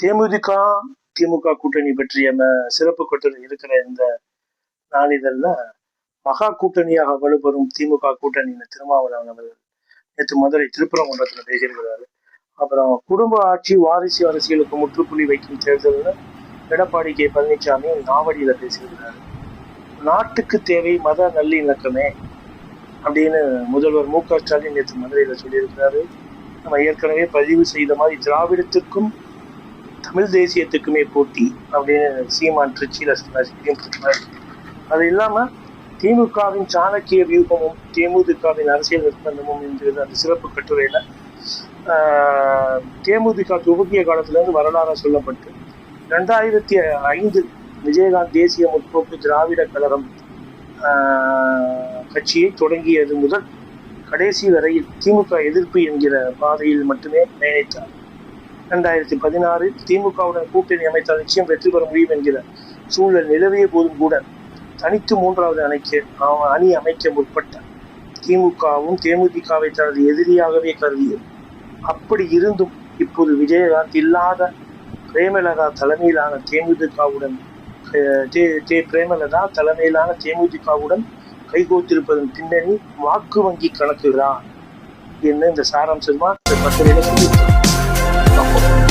தேமுதிக திமுக கூட்டணி பற்றிய சிறப்பு கட்டுரை இருக்கிற இந்த நாளிதழ்ல மகா கூட்டணியாக வலுப்பெறும் திமுக கூட்டணியின் திருமாவளவன் அவர்கள் நேற்று மதுரை திருப்பரங்குன்றத்துல பேசியிருக்கிறாரு. அப்புறம் குடும்ப ஆட்சி வாரிசு அரசியலுக்கு முற்றுப்புள்ளி வைக்கும் தேர்தல்னு எடப்பாடி கே பழனிசாமி நாவடியில பேசியிருக்கிறாரு. நாட்டுக்கு தேவை மத நல்லிணக்கமே அப்படின்னு முதல்வர் மு க ஸ்டாலின் நேற்று மதுரையில சொல்லியிருக்கிறாரு. நம்ம ஏற்கனவே பதிவு செய்த மாதிரி திராவிடத்திற்கும் தமிழ் தேசியத்துக்குமே போட்டி அப்படின்னு சீமான் திருச்சியில சொன்னார். அது இல்லாம திமுகவின் சாணக்கிய வியூகமும் தேமுதிகவின் அரசியல் நிர்பந்தமும் என்கிறது அந்த சிறப்பு கட்டுரையில தேமுதிக துவக்கிய காலத்திலிருந்து வரலாறு சொல்லப்பட்டு 2005 விஜயகாந்த் தேசிய முற்போக்கு திராவிட கழகம் கட்சியை தொடங்கியது முதல் கடைசி வரையில் திமுக எதிர்ப்பு என்கிற பாதையில் மட்டுமே பயணித்தார். 2016 திமுகவுடன் கூட்டணி அமைத்தால் நிச்சயம் வெற்றி பெற முடியும் என்கிற சூழல் நிலவிய போதும் கூட தனித்து மூன்றாவது அணி அமைக்க முற்பட்டார். திமுகவும் தேமுதிகவை தனது எதிரியாகவே கருதியது. அப்படி இருந்தும் இப்போது விஜயகாந்த் இல்லாத பிரேமலதா தலைமையிலான தேமுதிகவுடன் கைகோத்திருப்பதன் பின்னணி வாக்கு வங்கி கணக்குதான் என்ன இந்த சாராம்சமா இந்த பத்திரிகை சொல்லியிருக்காங்க.